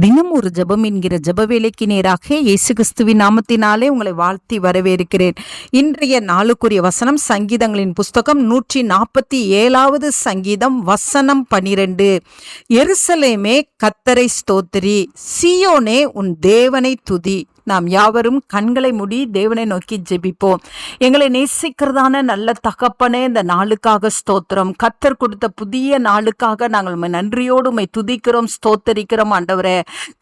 தினம் ஒரு ஜெபம் என்கிற ஜெப வேலைக்கு நேராக இயேசு கிறிஸ்துவின் நாமத்தினாலே உங்களை வாழ்த்தி வரவேற்கிறேன். இன்றைய நாளுக்குரிய வசனம் சங்கீதங்களின் புஸ்தகம் 147வது சங்கீதம் வசனம் 12. எருசலேமே கர்த்தரை ஸ்தோத்திரி, சீயோனே உன் தேவனை துதி. நாம் யாவரும் கண்களை மூடி தேவனை நோக்கி ஜெபிப்போம். எங்களை நேசிக்கிறதான நல்ல தகப்பனே, இந்த நாளுக்காக ஸ்தோத்திரம். கர்த்தர் கொடுத்த புதிய நாளுக்காக நாங்கள் உம்மை நன்றியோடு உம்மை துதிக்கிறோம், ஸ்தோத்தரிக்கிறோம். ஆண்டவரே,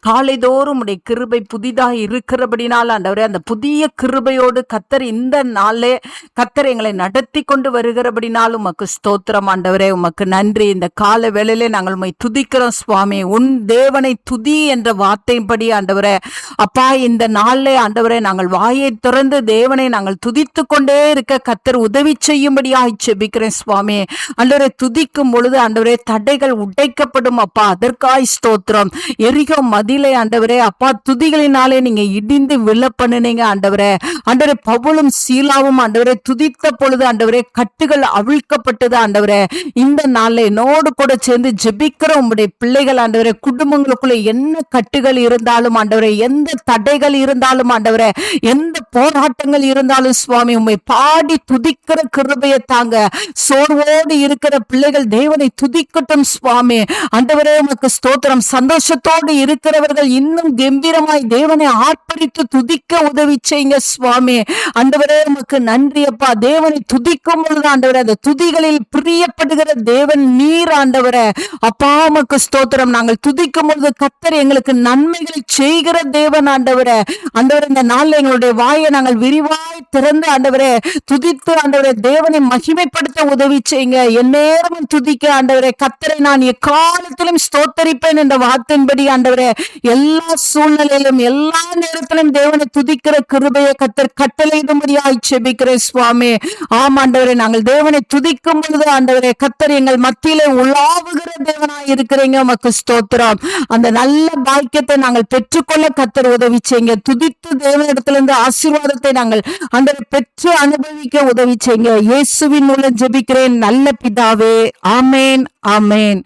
காலைதோறும் உடைய கிருபை புதிதாக இருக்கிறபடினால் ஆண்டவரே, அந்த புதிய கிருபையோடு கர்த்தர் இந்த நாளே கர்த்தர் எங்களை நடத்தி கொண்டு வருகிறபடினால் உமக்கு ஸ்தோத்திரம். ஆண்டவரே, உமக்கு நன்றி. இந்த கால வேளையிலே நாங்கள் உம்மை துதிக்கிறோம் சுவாமி. உன் தேவனை துதி என்ற வார்த்தையின்படி ஆண்டவரே, அப்பா, இந்த நாளே ஆண்டவரே, நாங்கள் வாயை திறந்து தேவனை நாங்கள் துதித்து கொண்டே இருக்க கர்த்தர் உதவி செய்யும்படியாய் ஜெபிக்கிறேன் சுவாமி. ஆண்டவரே, துதிக்கும் பொழுது ஆண்டவரே தடைகள் உடைக்கப்படும் அப்பா. அதற்காய் ஸ்தோத்திரம். எரிகோ மதிலை ஆண்டவரே அப்பா, துதிகளினாலே நீங்க இடிந்து விழ பண்ணினீங்க ஆண்டவரே. ஆண்டவரே, பவுலும் சீலாவும் ஆண்டவரே துதித்த பொழுது ஆண்டவரே கட்டுகள் அவிழ்க்கப்பட்டது ஆண்டவரே. இந்த நாளை என்னோடு கூட சேர்ந்து ஜெபிக்கிற உங்களுடைய பிள்ளைகள் ஆண்டவரே, குடும்பங்களுக்குள்ள என்ன கட்டுகள் இருந்தாலும் ஆண்டவரே, எந்த தடைகள் இருந்தாலும் ஆண்டவரே, எந்த போராட்டங்கள் இருந்தாலும் சுவாமி, உம்மை பாடி துதிக்கிற கிருபையை தாங்க. சோர்வோடு இருக்கிற பிள்ளைகள் தேவனை துதிக்கட்டும் சுவாமி. ஆண்டவரே, உமக்கு ஸ்தோத்திரம். சந்தோஷத்தோடு இருக்கிறவர்கள் இன்னும் கம்பீரமாய் தேவனை ஆர்ப்பரித்து துதிக்க உதவி செய்யுங்க சுவாமி. ஆண்டவரே, உமக்கு நன்றி அப்பா. தேவனை துதிக்கும் பொழுது ஆண்டவரே, அந்த துதிகளில் பிரியப்படுகிற தேவன் நீர் ஆண்டவரே. அப்பா, உமக்கு ஸ்தோத்திரம். நாங்கள் துதிக்கும் பொழுது கர்த்தர் எங்களுக்கு நன்மைகளை செய்கிற தேவன் ஆண்டவரே. ஆண்டவரே, இந்த நாள்ல எங்களுடைய வாயை நாங்கள் விரிவாய் திறந்து ஆண்டவரே துதித்து ஆண்டவரே தேவனை மகிமைப்படுத்த உதவி செய்யுங்க. எந்நேரமும் துதிக்க ஆண்டவரே, கர்த்தரை நான் எக்காலத்திலும் ஸ்தோத்தரிப்பேன் என்ற வார்த்தையின்படி ஆண்டவரே, எல்லா சூழ்நிலையிலும் எல்லா நேரத்திலும் தேவனை துதிக்கிற கிருபையை கர்த்தர் கட்டளையிடும்படியாய் ஜெபிக்கிறேன் சுவாமி. ஆம் ஆண்டவரே, நாங்கள் தேவனை துதிக்கும் பொழுது ஆண்டவரே கர்த்தர் எங்கள் மத்தியிலே உலாவுகிற தேவனாய் இருக்கிறீங்க. உமக்கு ஸ்தோத்திரம். அந்த நல்ல பாக்கியத்தை நாங்கள் பெற்றுக்கொள்ள கர்த்தர் உதவி செய்யுங்க. துதித்து தேவனிடத்திலிருந்து ஆசீர்வாதத்தை நாங்கள் ஆண்டவரே பெற்று அனுபவிக்க உதவி செய்யுங்க. இயேசுவின் மூலம் ஜெபிக்கிறேன் நல்ல பிதாவே. ஆமேன், ஆமேன்.